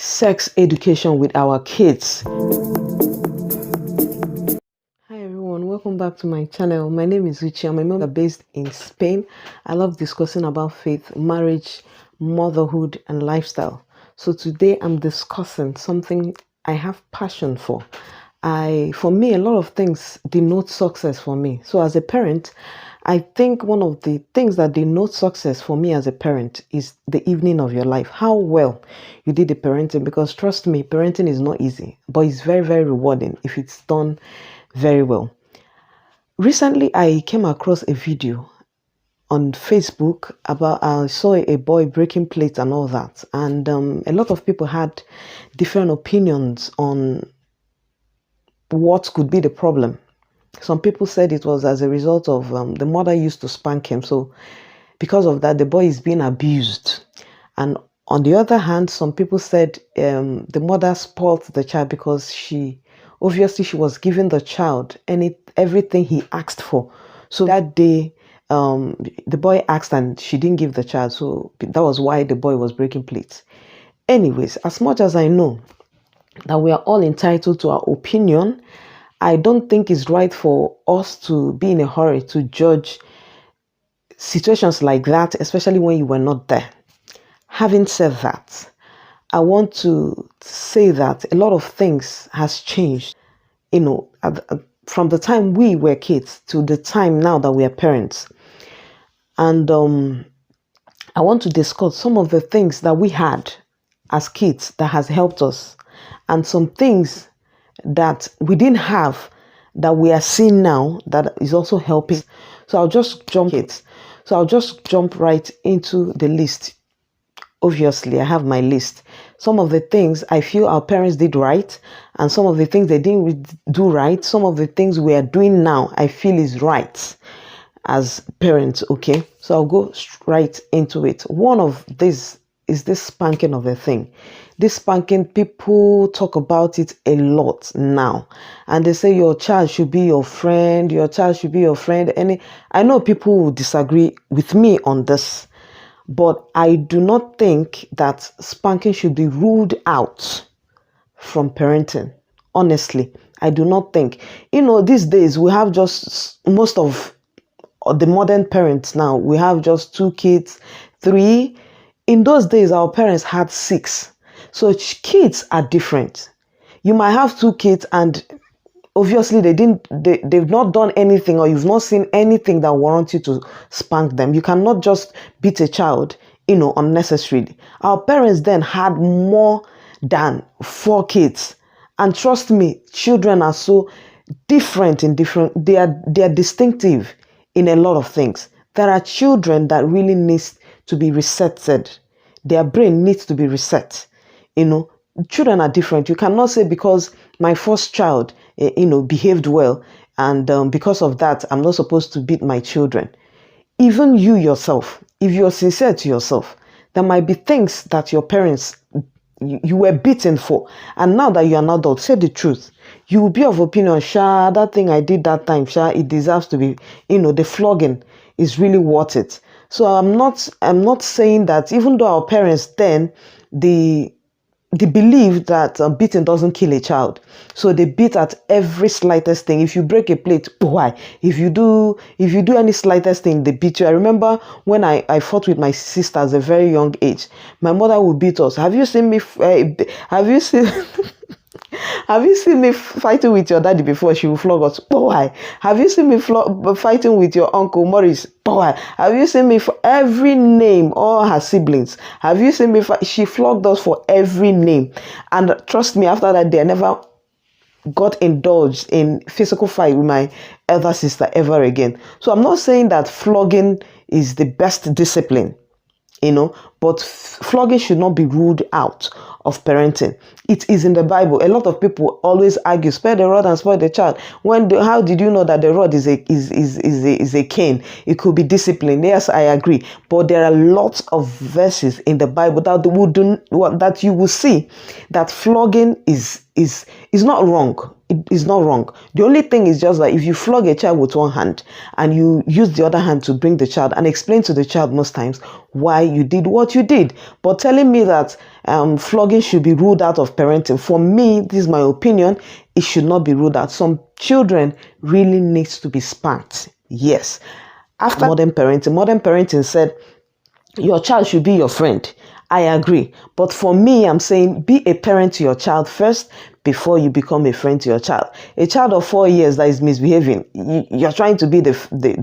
sex education with our kids. Hi everyone, welcome back to my channel. My name is Uche. I'm a member based in Spain. I love discussing about faith, marriage, motherhood, and lifestyle. So today I'm discussing something I have passion for. For me, a lot of things denote success for me. So as a parent, I think one of the things that denote success for me as a parent is the evening of your life. How well you did the parenting, because trust me, parenting is not easy, but it's very, very rewarding if it's done very well. Recently, I came across a video on Facebook about I saw a boy breaking plates and all that, and a lot of people had different opinions on what could be the problem. Some people said it was as a result of the mother used to spank him, so because of that the boy is being abused. And on the other hand, some people said the mother spoiled the child because she was giving the child everything he asked for. So that day the boy asked and she didn't give the child, so that was why the boy was breaking plates. Anyways, as much as I know that we are all entitled to our opinion, I don't think it's right for us to be in a hurry to judge situations like that, especially when you were not there. Having said that, I want to say that a lot of things has changed, from the time we were kids to the time now that we are parents. And I want to discuss some of the things that we had as kids that has helped us, and some things that we didn't have that we are seeing now that is also helping. So I'll just jump right into the list. Obviously, I have my list. Some of the things I feel our parents did right, and some of the things they didn't do right. Some of the things we are doing now, I feel is right as parents. Okay, so I'll go right into it. One of these is this spanking of a thing. This spanking, people talk about it a lot now, and they say your child should be your friend, your child should be your friend. And I know people will disagree with me on this, but I do not think that spanking should be ruled out from parenting. Honestly, I do not think. These days we have just most of the modern parents now, we have just 2 kids, 3. In those days, our parents had 6. So kids are different. You might have 2 kids and obviously they've not done anything, or you've not seen anything that warrants you to spank them. You cannot just beat a child, unnecessarily. Our parents then had more than 4 kids. And trust me, children are so different they are distinctive in a lot of things. There are children that really needs to be resetted. Their brain needs to be reset. Children are different. You cannot say because my first child, behaved well, and because of that, I'm not supposed to beat my children. Even you yourself, if you're sincere to yourself, there might be things that your parents, you were beaten for, and now that you are an adult, say the truth. You will be of opinion, that thing I did that time, it deserves to be, the flogging is really worth it. So I'm not saying that, even though our parents then, they believe that beating doesn't kill a child. So they beat at every slightest thing. If you break a plate, why? If you do any slightest thing, they beat you. I remember when I fought with my sister at a very young age, my mother would beat us. Have you seen me have you seen me fighting with your daddy before? She will flog us. Why? Have you seen me fighting with your uncle Maurice? Why? Have you seen me for every name, all her siblings? Have you seen me she flogged us for every name. And trust me, after that day, I never got indulged in physical fight with my elder sister ever again. So I'm not saying that flogging is the best discipline, but flogging should not be ruled out of parenting. It is in the Bible. A lot of people always argue, spare the rod and spoil the child. How did you know that the rod is a cane? It could be discipline. Yes, I agree. But there are lots of verses in the Bible that you will see that flogging is is not wrong. It is not wrong. The only thing is just that if you flog a child with one hand and you use the other hand to bring the child and explain to the child most times why you did what you did. But telling me that flogging should be ruled out of parenting, for me, this is my opinion, it should not be ruled out. Some children really needs to be spanked. Yes. After modern parenting said your child should be your friend. I agree. But for me, I'm saying be a parent to your child first before you become a friend to your child. A child of 4 years that is misbehaving, you're trying to be the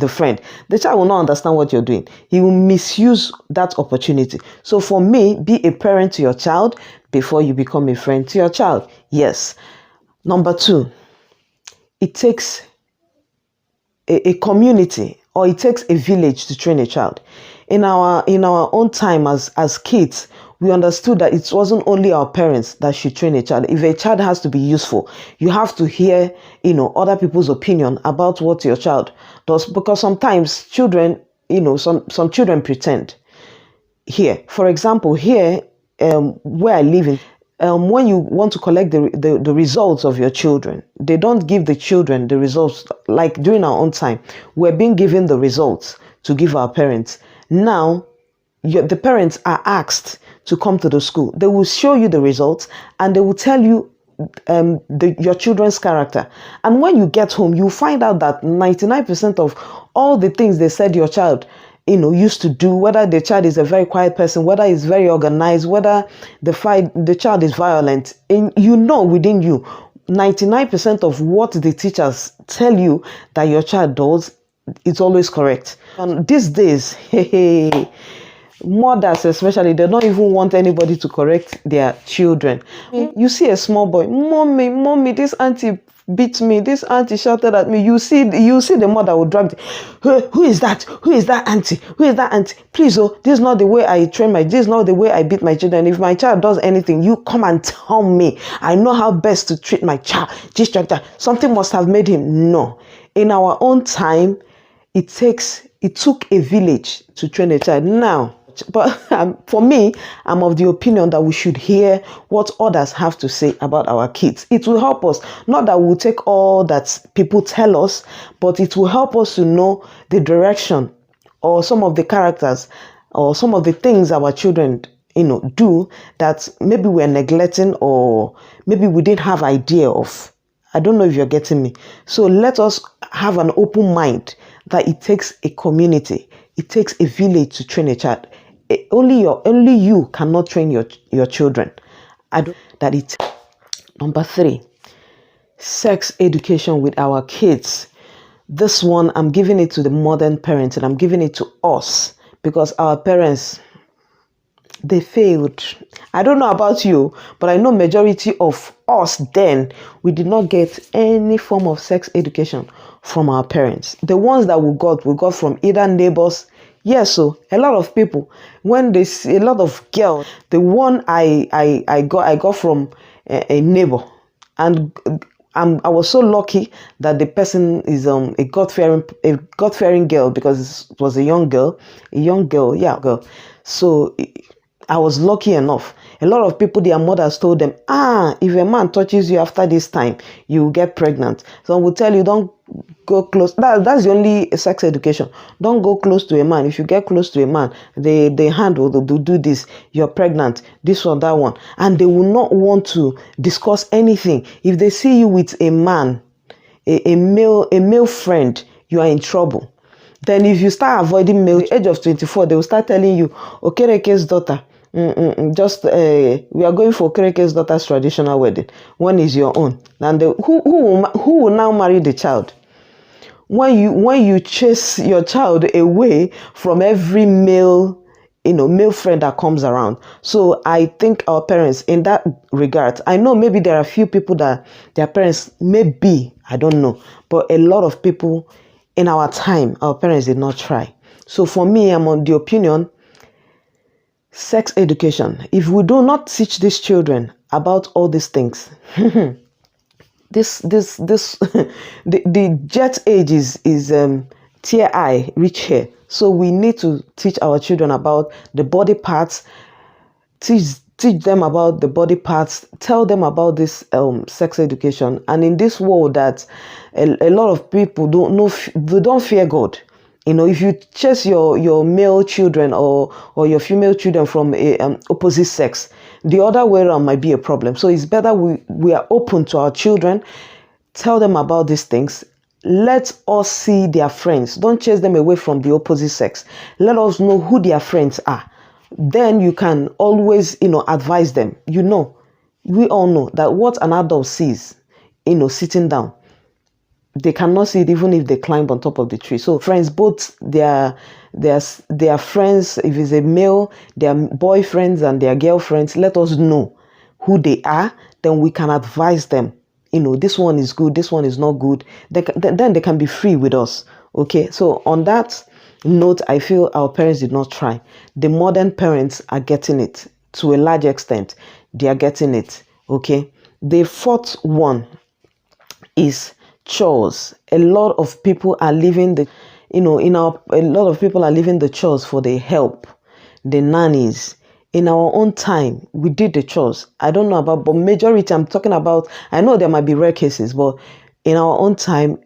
friend. The child will not understand what you're doing. He will misuse that opportunity. So for me, be a parent to your child before you become a friend to your child. Yes. Number 2, it takes a community, or it takes a village to train a child. In our own time as kids, we understood that it wasn't only our parents that should train a child. If a child has to be useful, you have to hear, other people's opinion about what your child does, because sometimes children, some children pretend. Here, for example, where I live in, when you want to collect the results of your children, they don't give the children the results. Like during our own time, we're being given the results to give our parents. Now, the parents are asked to come to the school. They will show you the results and they will tell you your children's character. And when you get home, you find out that 99% of all the things they said your child used to do, whether the child is a very quiet person, whether he's very organized, whether the child is violent, and within you, 99% of what the teachers tell you that your child does, it's always correct. And these days, mothers especially, they don't even want anybody to correct their children. You see a small boy, mommy, this auntie beat me, this auntie shouted at me. You see the mother will drag who is that auntie, please, this is not the way I train this is not the way I beat my children. If my child does anything, you come and tell me. I know how best to treat my child. Something must have made him. No, in our own time, it took a village to train a child. Now, but for me, I'm of the opinion that we should hear what others have to say about our kids. It will help us. Not that we'll take all that people tell us, but it will help us to know the direction or some of the characters or some of the things our children do that maybe we're neglecting or maybe we didn't have idea of. I don't know if you're getting me. So let us have an open mind that it takes a community, it takes a village to train a child. Only you cannot train your children. Number 3, sex education with our kids. This one, I'm giving it to the modern parents and I'm giving it to us because our parents, they failed. I don't know about you, but I know majority of us then, we did not get any form of sex education from our parents. The ones that we got from either neighbors. Yes, so a lot of people, when they see a lot of girls, the one I got from a neighbor, and I was so lucky that the person is a God-fearing girl because it was a young girl. So I was lucky enough. A lot of people, their mothers told them, if a man touches you after this time, you will get pregnant. Some will tell you, don't go close. That's the only sex education. Don't go close to a man. If you get close to a man, the hand will do this. You're pregnant. This one, that one. And they will not want to discuss anything. If they see you with a man, a male friend, you are in trouble. Then if you start avoiding male, at the age of 24, they will start telling you, Okereke's daughter, we are going for Okereke's daughter's traditional wedding. When is your own? And who will now marry the child? When you chase your child away from every male friend that comes around. So I think our parents, in that regard, I know maybe there are a few people that their parents maybe, I don't know, but a lot of people in our time, our parents did not try. So for me, I'm on the opinion, sex education. If we do not teach these children about all these things, the jet age is tear eye, reach here. So we need to teach our children about the body parts, teach teach them about the body parts, tell them about this sex education. And in this world that a lot of people don't know, they don't fear God. If you chase your male children or your female children from a opposite sex, the other way around might be a problem. So it's better we are open to our children, tell them about these things. Let us see their friends. Don't chase them away from the opposite sex. Let us know who their friends are. Then you can always, advise them. We all know that what an adult sees, sitting down, they cannot see it even if they climb on top of the tree. So friends, both their friends, if it's a male, their boyfriends and their girlfriends, let us know who they are. Then we can advise them. This one is good, this one is not good. Then they can be free with us. Okay, so on that note, I feel our parents did not try. The modern parents are getting it to a large extent. They are getting it. Okay, the fourth one is chores. A lot of people are leaving the chores for the help, the nannies. In our own time, we did the chores. I don't know about, but majority I'm talking about, I know there might be rare cases, but in our own time,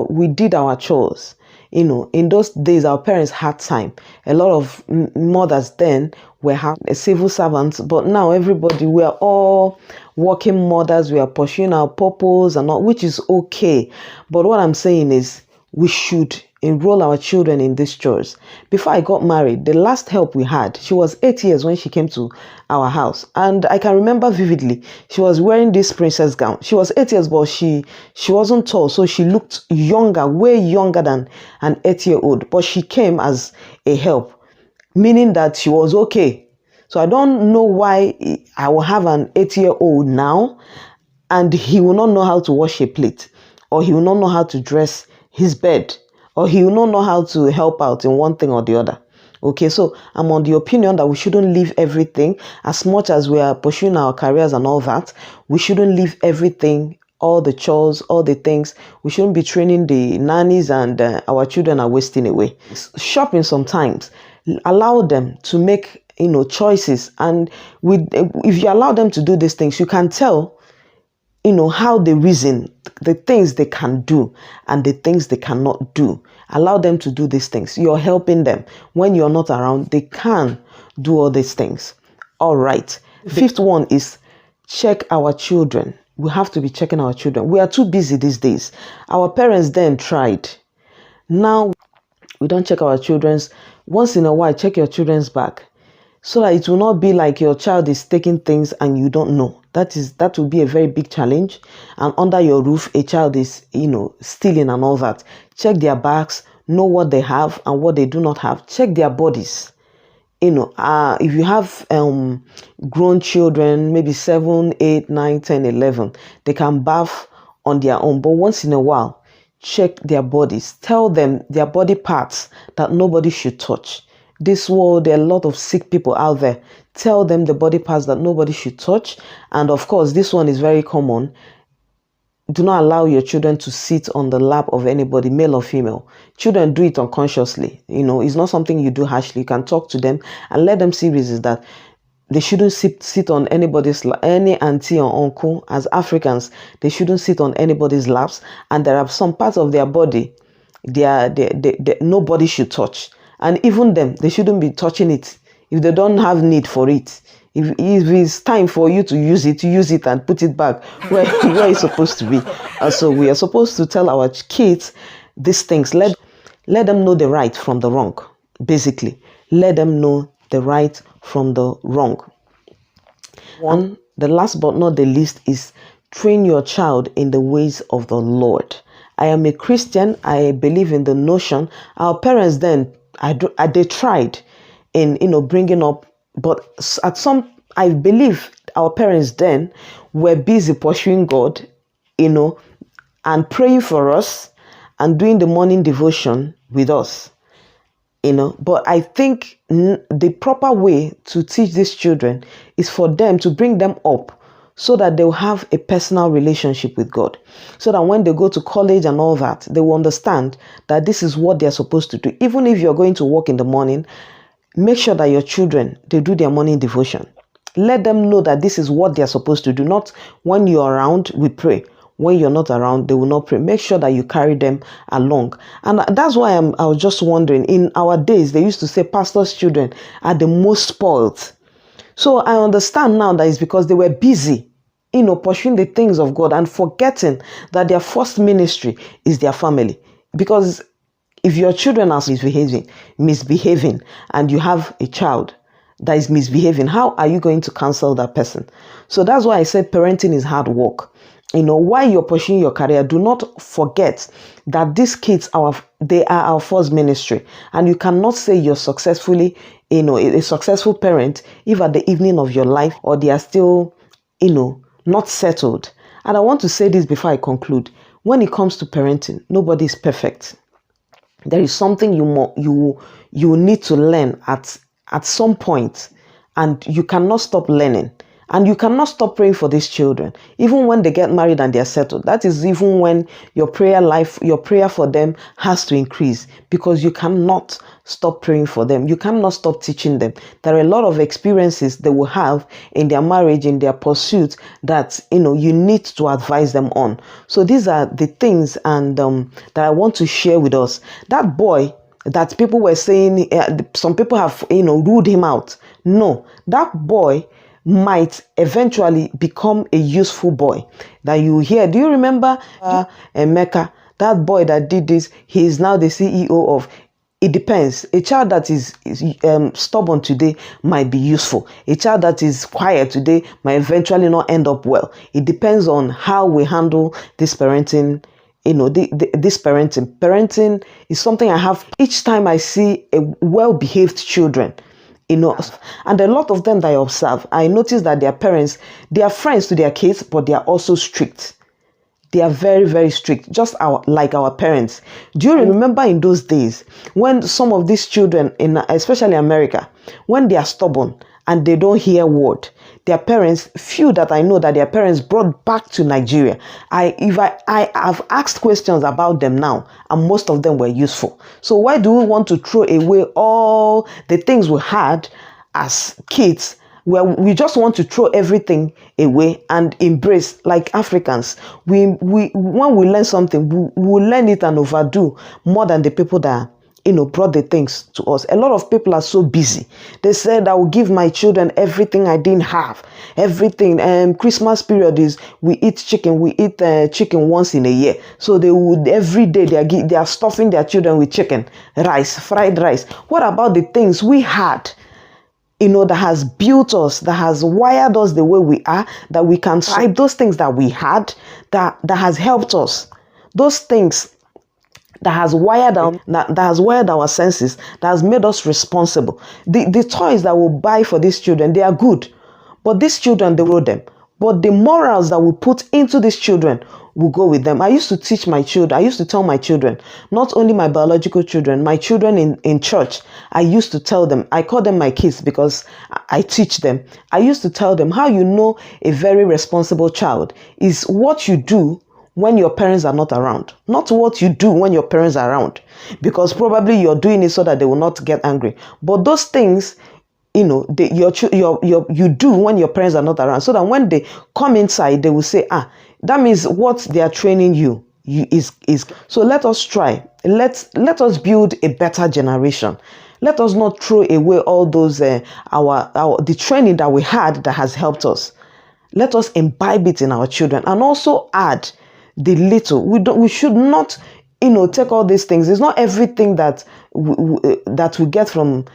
we did our chores. In those days, our parents had time. A lot of mothers then were civil servants, but now we are all working mothers. We are pursuing our purpose and all, which is okay. But what I'm saying is we should enroll our children in these chores. Before I got married, the last help we had, she was 8 years when she came to our house. And I can remember vividly, she was wearing this princess gown. She was 8 years, but she wasn't tall. So she looked younger, way younger than an 8-year-old. But she came as a help, meaning that she was okay. So I don't know why I will have an 8-year-old now and he will not know how to wash a plate, or he will not know how to dress his bed, or he will not know how to help out in one thing or the other. Okay, so I'm on the opinion that we shouldn't leave everything. As much as we are pursuing our careers and all that, we shouldn't leave everything, all the chores, all the things. We shouldn't be training the nannies, and our children are wasting away. Shopping sometimes, allow them to make choices, and if you allow them to do these things, you can tell how they reason, the things they can do and the things they cannot do. Allow them to do these things. You're helping them. When you're not around, they can do all these things. All right. Fifth one is check our children. We have to be checking our children. We are too busy these days. Our parents then tried. Now we don't check our children's. Once in a while, check your children's bag, so that it will not be like your child is taking things and you don't know. That will be a very big challenge. And under your roof, a child is, stealing and all that. Check their bags, know what they have and what they do not have. Check their bodies. If you have grown children, maybe 7, 8, 9, 10, 11, they can bath on their own. But once in a while, check their bodies. Tell them their body parts that nobody should touch. This world, there are a lot of sick people out there. Tell them the body parts that nobody should touch. And of course, this one is very common. Do not allow your children to sit on the lap of anybody, male or female. Children do it unconsciously. It's not something you do harshly. You can talk to them and let them see reasons that they shouldn't sit on anybody's lap. Any auntie or uncle, as Africans, they shouldn't sit on anybody's laps. And there are some parts of their body nobody should touch. And even them, they shouldn't be touching it if they don't have need for it. If it's time for you to use it and put it back where it's supposed to be. So we are supposed to tell our kids these things. Let them know the right from the wrong. Basically, let them know the right from the wrong. The last but not the least is train your child in the ways of the Lord. I am a Christian. I believe in the notion. Our parents then, they tried in bringing up, but I believe our parents then were busy pursuing God, and praying for us and doing the morning devotion with us, But I think the proper way to teach these children is for them to bring them up so that they'll have a personal relationship with God. So that when they go to college and all that, they will understand that this is what they're supposed to do. Even if you're going to work in the morning, make sure that your children, they do their morning devotion. Let them know that this is what they're supposed to do. Not when you're around, we pray. When you're not around, they will not pray. Make sure that you carry them along. And that's why I was just wondering, in our days, they used to say pastors' children are the most spoiled. So I understand now that it's because they were busy, pursuing the things of God and forgetting that their first ministry is their family. Because if your children are misbehaving, and you have a child that is misbehaving, how are you going to counsel that person? So that's why I said parenting is hard work. While you're pursuing your career, do not forget that these kids they are our first ministry, and you cannot say you're successfully, a successful parent if at the evening of your life or they are still, not settled. And I want to say this before I conclude. When it comes to parenting, nobody is perfect. There is something you need to learn at some point, and you cannot stop learning. And you cannot stop praying for these children, even when they get married and they're settled. That is even when your prayer for them has to increase, because you cannot stop praying for them. You cannot stop teaching them. There are a lot of experiences they will have in their marriage, in their pursuit, that you need to advise them on. So these are the things and that I want to share with us. That boy that people were saying, some people have ruled him out. No, that boy might eventually become a useful boy that you hear. Do you remember Emeka, that boy that did this? He is now the CEO of. It depends. A child that is stubborn today might be useful. A child that is quiet today might eventually not end up well. It depends on how we handle this parenting. This parenting is something I have each time I see a well-behaved children. And a lot of them that I observe, I notice that their parents, they are friends to their kids, but they are also strict. They are very, very strict, just like our parents. Do you remember in those days when some of these children, especially America, when they are stubborn and they don't hear word, their parents, few that I know that their parents brought back to Nigeria. I have asked questions about them now, and most of them were useful. So why do we want to throw away all the things we had as kids? Well, we just want to throw everything away and embrace, like Africans. When we learn something, we learn it and overdo more than the people that brought the things to us. A lot of people are so busy. They said, I will give my children everything I didn't have. Everything. Christmas period is, we eat chicken. We eat chicken once in a year. So they would, every day they are stuffing their children with chicken, rice, fried rice. What about the things we had? That has built us, that has wired us the way we are, that we can strive. Those things that we had, that has helped us. Those things that has wired our senses, that has made us responsible. The toys that we buy for these children, they are good, but these children, they grow them. But the morals that we put into these children will go with them. I used to teach my children, I used to tell my children, not only my biological children, my children in church, I used to tell them, I call them my kids because I teach them. I used to tell them, how you know a very responsible child is what you do when your parents are not around, not what you do when your parents are around, because probably you're doing it so that they will not get angry. But those things, you do when your parents are not around, so that when they come inside, they will say, that means what they are training you is. So let us try. Let us build a better generation. Let us not throw away all those the training that we had that has helped us. Let us imbibe it in our children and also add the little. We should not, take all these things. It's not everything that we get from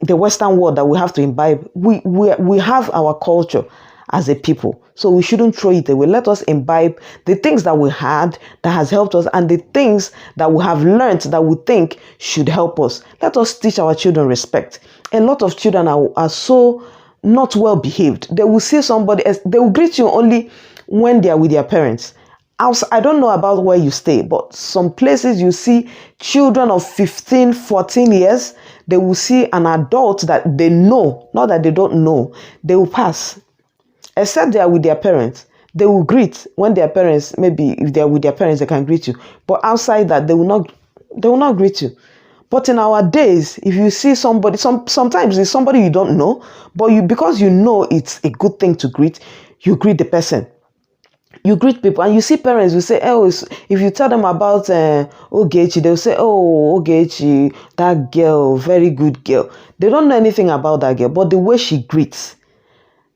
the Western world that we have to imbibe. We have our culture as a people, so we shouldn't throw it away. Let us imbibe the things that we had that has helped us, and the things that we have learned that we think should help us. Let us teach our children respect. A lot of children are so not well behaved. They will see somebody else, they will greet you only when they are with their parents. I don't know about where you stay, but some places you see children of 15, 14 years, they will see an adult that they know, not that they don't know, they will pass. Except they are with their parents, they will greet when their parents, maybe if they are with their parents, they can greet you. But outside that, they will not greet you. But in our days, if you see somebody, sometimes it's somebody you don't know, but because you know it's a good thing to greet, you greet the person. You greet people, and you see parents will say, oh, if you tell them about Ogechi, they'll say, oh, Ogechi, that girl, very good girl. They don't know anything about that girl, but the way she greets,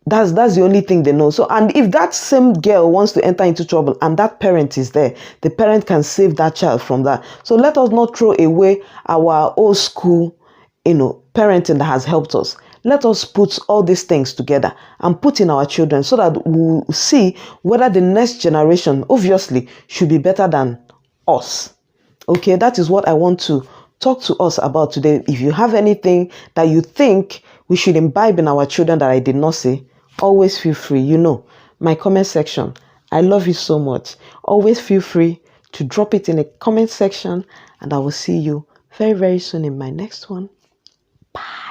that's the only thing they know. So, and if that same girl wants to enter into trouble and that parent is there, the parent can save that child from that. So let us not throw away our old school, parenting that has helped us. Let us put all these things together and put in our children so that we'll see whether the next generation, obviously, should be better than us. Okay, that is what I want to talk to us about today. If you have anything that you think we should imbibe in our children that I did not say, always feel free. My comment section. I love you so much. Always feel free to drop it in the comment section, and I will see you very, very soon in my next one. Bye.